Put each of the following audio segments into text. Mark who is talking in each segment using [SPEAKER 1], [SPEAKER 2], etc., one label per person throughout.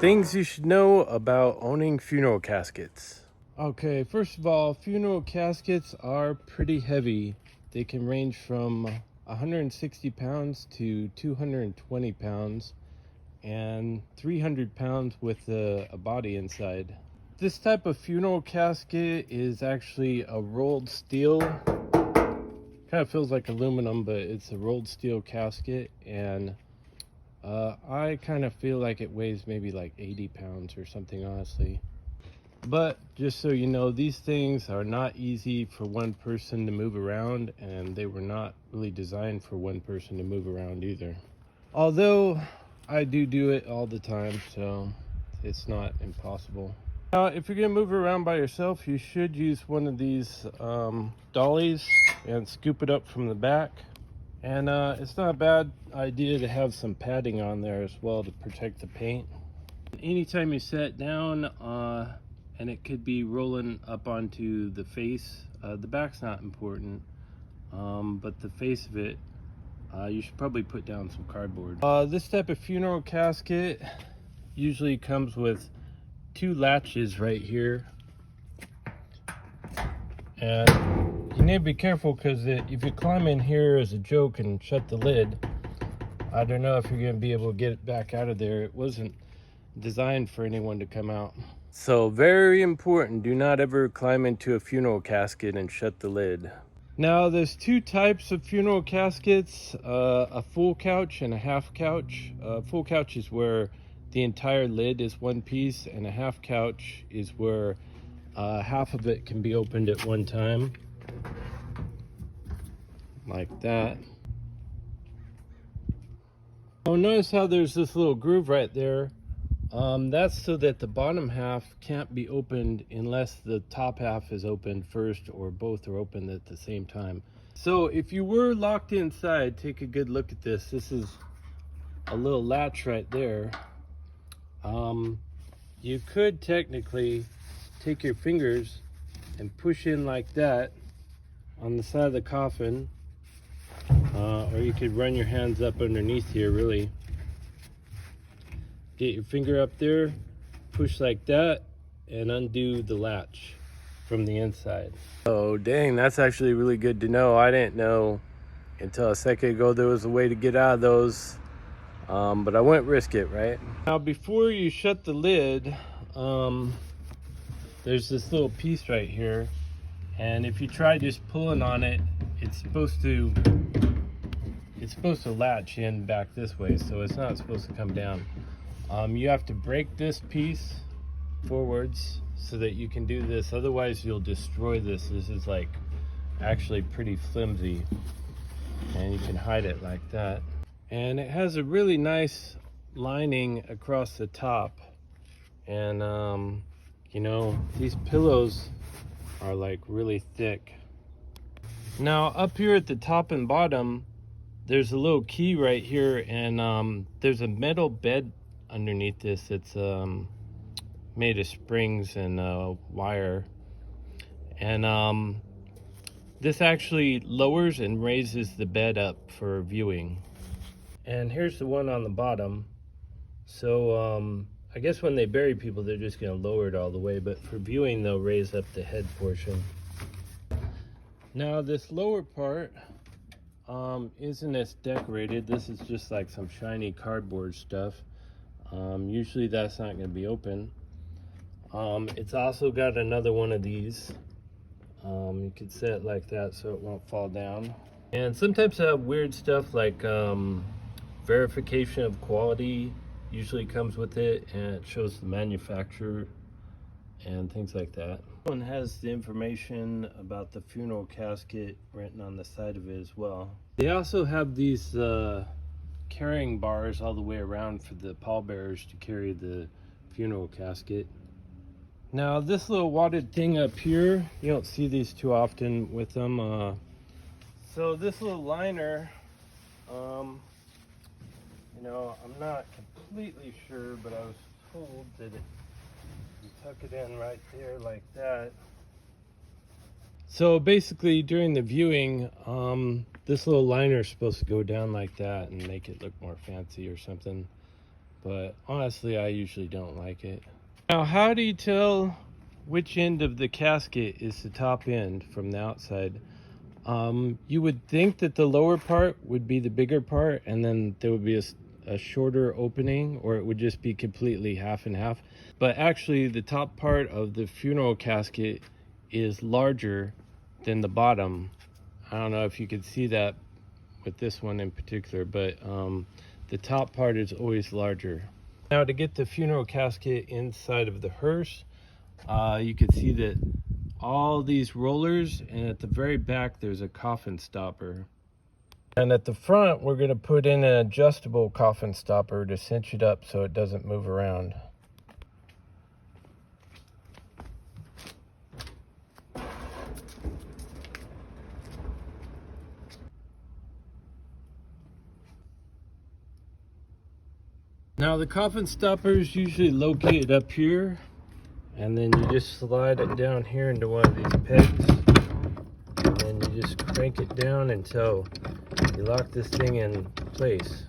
[SPEAKER 1] Things you should know about owning funeral caskets.
[SPEAKER 2] Okay, first of all, funeral caskets are pretty heavy. They can range from 160 pounds to 220 pounds and 300 pounds with a body inside. This type of funeral casket is actually a rolled steel. Kind of feels like aluminum, but it's a rolled steel casket, and I kind of feel like it weighs maybe like 80 pounds or something, honestly. But just so you know, these things are not easy for one person to move around, and they were not really designed for one person to move around either. Although I do it all the time, so it's not impossible. Now, if you're gonna move around by yourself, you should use one of these dollies and scoop it up from the back. And it's not a bad idea to have some padding on there as well to protect the paint. Anytime you sit down, and it could be rolling up onto the face, the back's not important, but the face of it, you should probably put down some cardboard. This type of funeral casket usually comes with 2 latches right here, and you need to be careful because if you climb in here as a joke and shut the lid, I don't know if you're going to be able to get it back out of there. It wasn't designed for anyone to come out.
[SPEAKER 1] So very important, do not ever climb into a funeral casket and shut the lid.
[SPEAKER 2] Now there's 2 types of funeral caskets, a full couch and a half couch. Full couch is where the entire lid is one piece, and a half couch is where half of it can be opened at one time, like that. Oh, notice how there's this little groove right there. That's so that the bottom half can't be opened unless the top half is opened first or both are opened at the same time. So if you were locked inside, take a good look at this. This is a little latch right there. You could technically take your fingers and push in like that on the side of the coffin, or you could run your hands up underneath here, really. Get your finger up there, push like that, and undo the latch from the inside.
[SPEAKER 1] Oh dang, that's actually really good to know. I didn't know until a second ago there was a way to get out of those, but I wouldn't risk it, right?
[SPEAKER 2] Now before you shut the lid, there's this little piece right here, and if you try just pulling on it, it's supposed to latch in back this way, so it's not supposed to come down. You have to break this piece forwards so that you can do this, otherwise you'll destroy this. This is like actually pretty flimsy, and you can hide it like that. And it has a really nice lining across the top, and you know, these pillows are like really thick. Now up here at the top and bottom, there's a little key right here, and there's a metal bed underneath this. It's made of springs and wire, and this actually lowers and raises the bed up for viewing. And here's the one on the bottom. So I guess when they bury people, they're just going to lower it all the way, but for viewing they'll raise up the head portion. Now this lower part isn't as decorated. This is just like some shiny cardboard stuff. Usually that's not going to be open. It's also got another one of these. You could set it like that so it won't fall down. And sometimes I have weird stuff like verification of quality usually comes with it, and it shows the manufacturer and things like that. This one has the information about the funeral casket written on the side of it as well. They also have these carrying bars all the way around for the pallbearers to carry the funeral casket. Now this little wadded thing up here, you don't see these too often with them. So this little liner, you know, I'm not completely sure, but I was told that you tuck it in right there like that. So basically during the viewing, this little liner is supposed to go down like that and make it look more fancy or something. but honestly, I usually don't like it. Now, how do you tell which end of the casket is the top end from the outside? You would think that the lower part would be the bigger part, and then there would be a shorter opening, or it would just be completely half and half. But actually, the top part of the funeral casket is larger than the bottom. I don't know if you could see that with this one in particular, but the top part is always larger. Now, to get the funeral casket inside of the hearse, you can see that all these rollers, and at the very back there's a coffin stopper. And at the front we're going to put in an adjustable coffin stopper to cinch it up so it doesn't move around. Now the coffin stopper is usually located up here, and then you just slide it down here into one of these pegs, and then you just crank it down until you lock this thing in place.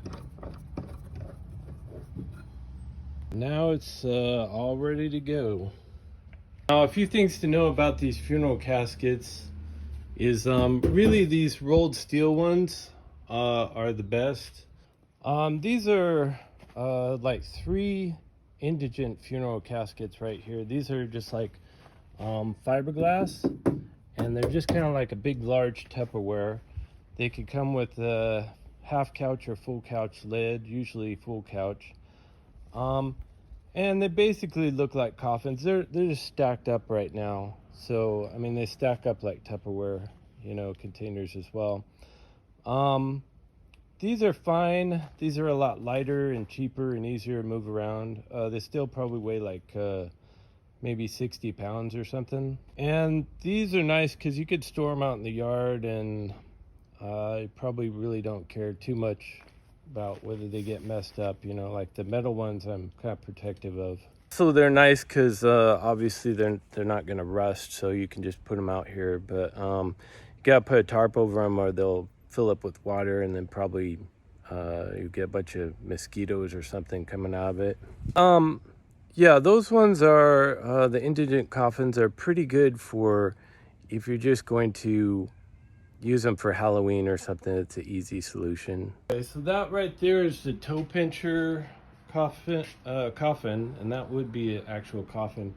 [SPEAKER 2] Now it's all ready to go. Now, a few things to know about these funeral caskets is really these rolled steel ones are the best. These are like 3 indigent funeral caskets right here. These are just like fiberglass, and they're just kind of like a big large Tupperware. They could come with a half couch or full couch lid, usually full couch. And they basically look like coffins. They're just stacked up right now. So I mean, they stack up like Tupperware, you know, containers as well. These are fine. These are a lot lighter and cheaper and easier to move around. They still probably weigh like maybe 60 pounds or something. And these are nice because you could store them out in the yard, and you probably really don't care too much about whether they get messed up. You know, like the metal ones I'm kind of protective of. So they're nice because obviously they're not going to rust, so you can just put them out here. But you got to put a tarp over them or they'll fill up with water, and then probably you get a bunch of mosquitoes or something coming out of it. Yeah, those ones are the indigent coffins are pretty good for if you're just going to use them for Halloween or something. It's an easy solution. Okay, so that right there is the toe pincher coffin, and that would be an actual coffin.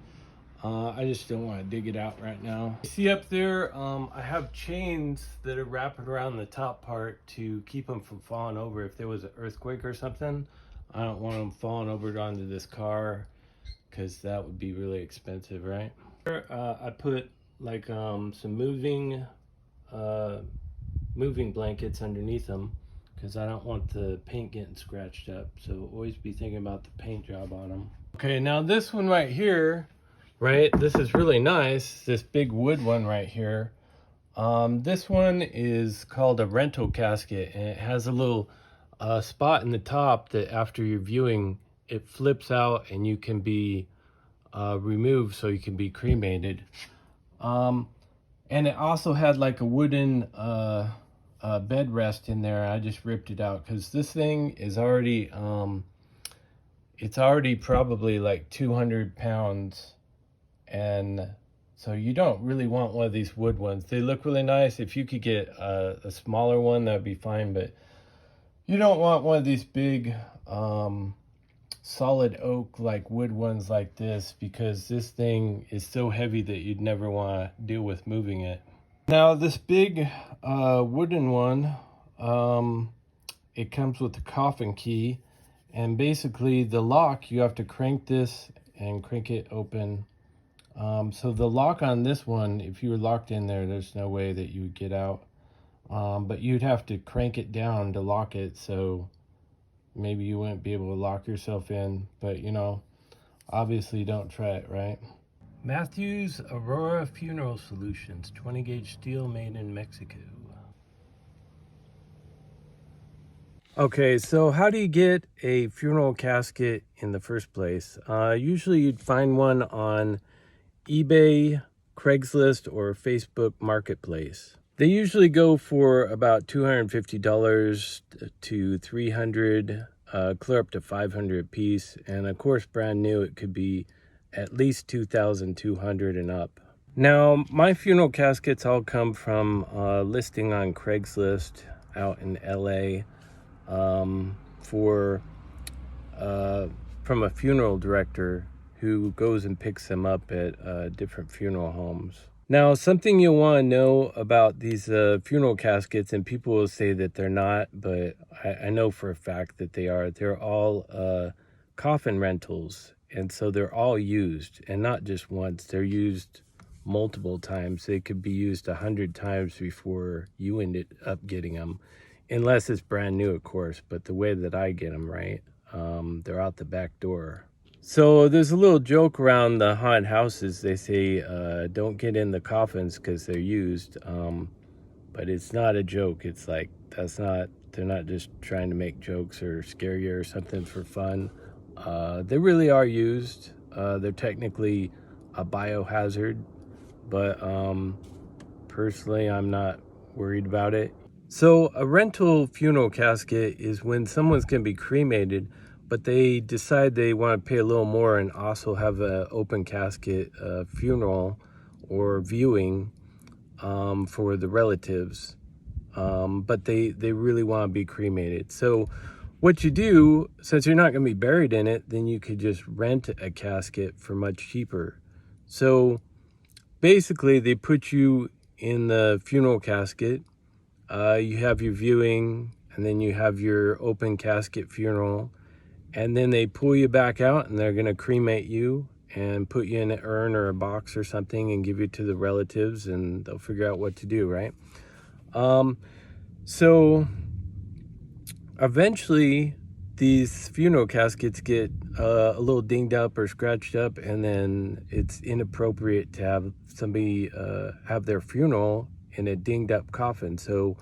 [SPEAKER 2] I just don't want to dig it out right now. See up there, I have chains that are wrapping around the top part to keep them from falling over. If there was an earthquake or something, I don't want them falling over onto this car, because that would be really expensive, right? I put like some moving blankets underneath them, because I don't want the paint getting scratched up. So always be thinking about the paint job on them. Okay, now this one right here, right, this is really nice, this big wood one right here. This one is called a rental casket, and it has a little spot in the top that after your viewing it flips out and you can be removed, so you can be cremated. And it also had like a wooden bed rest in there. I just ripped it out because this thing is already it's already probably like 200 pounds, and so you don't really want one of these wood ones. They look really nice. If you could get a smaller one, that'd be fine, but you don't want one of these big solid oak like wood ones like this, because this thing is so heavy that you'd never want to deal with moving it. Now this big wooden one, it comes with the coffin key, and basically the lock, you have to crank this and crank it open. So the lock on this one, if you were locked in there, there's no way that you would get out. But you'd have to crank it down to lock it, so maybe you wouldn't be able to lock yourself in. But you know, obviously don't try it, right? Matthews Aurora Funeral Solutions, 20 gauge steel, made in Mexico. Okay, so how do you get a funeral casket in the first place? Usually you'd find one on eBay, Craigslist, or Facebook Marketplace. They usually go for about $250 to $300
[SPEAKER 1] clear up to 500 a piece. And of course, brand new, it could be at least 2,200 and up. Now, my funeral caskets all come from listing on Craigslist out in LA for from a funeral director who goes and picks them up at different funeral homes. Now, something you'll want to know about these funeral caskets, and people will say that they're not, but I know for a fact that they are. They're all coffin rentals, and so they're all used, and not just once. They're used multiple times. They could be used 100 times before you ended up getting them, unless it's brand new, of course. But the way that I get them, right, they're out the back door. So there's a little joke around the haunted houses. They say don't get in the coffins because they're used, but it's not a joke. It's like they're not just trying to make jokes or scare you or something for fun. They really are used. They're technically a biohazard, but personally I'm not worried about it. So a rental funeral casket is when someone's going to be cremated, but they decide they want to pay a little more and also have an open casket funeral or viewing for the relatives. But they really want to be cremated. So what you do, since you're not going to be buried in it, then you could just rent a casket for much cheaper. So basically they put you in the funeral casket. You have your viewing, and then you have your open casket funeral. And then they pull you back out and they're going to cremate you and put you in an urn or a box or something and give you to the relatives, and they'll figure out what to do, right? So eventually these funeral caskets get a little dinged up or scratched up, and then it's inappropriate to have somebody have their funeral in a dinged up coffin. So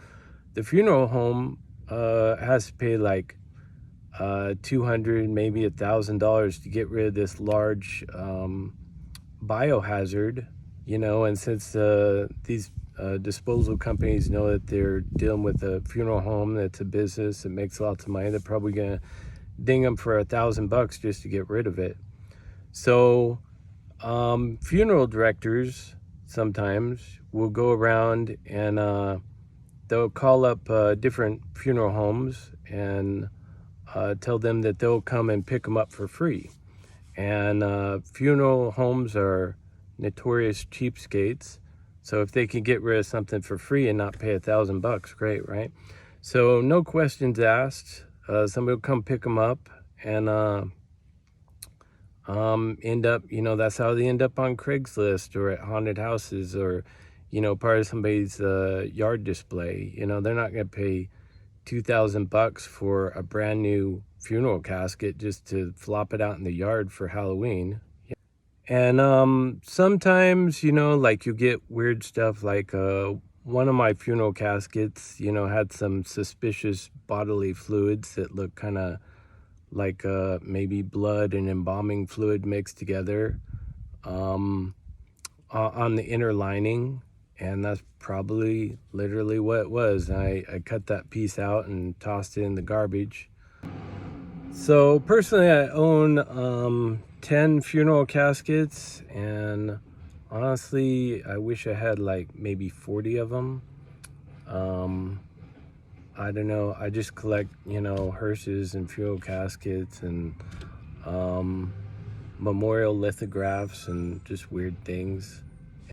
[SPEAKER 1] the funeral home has to pay like $200, maybe $1,000 to get rid of this large biohazard, and since these disposal companies know that they're dealing with a funeral home that's a business that makes lots of money, they're probably gonna ding them for $1,000 just to get rid of it. So funeral directors sometimes will go around and they'll call up different funeral homes and tell them that they'll come and pick them up for free. And funeral homes are notorious cheapskates. So if they can get rid of something for free and not pay $1,000, great, right? So no questions asked. Somebody will come pick them up and end up, that's how they end up on Craigslist or at haunted houses or, part of somebody's yard display. They're not going to pay $2,000 for a brand new funeral casket just to flop it out in the yard for Halloween. And sometimes, like you get weird stuff like one of my funeral caskets, had some suspicious bodily fluids that look kind of like maybe blood and embalming fluid mixed together on the inner lining. And that's probably literally what it was. I cut that piece out and tossed it in the garbage. So personally, I own 10 funeral caskets, and honestly, I wish I had like maybe 40 of them. I don't know. I just collect, hearses and funeral caskets and memorial lithographs and just weird things.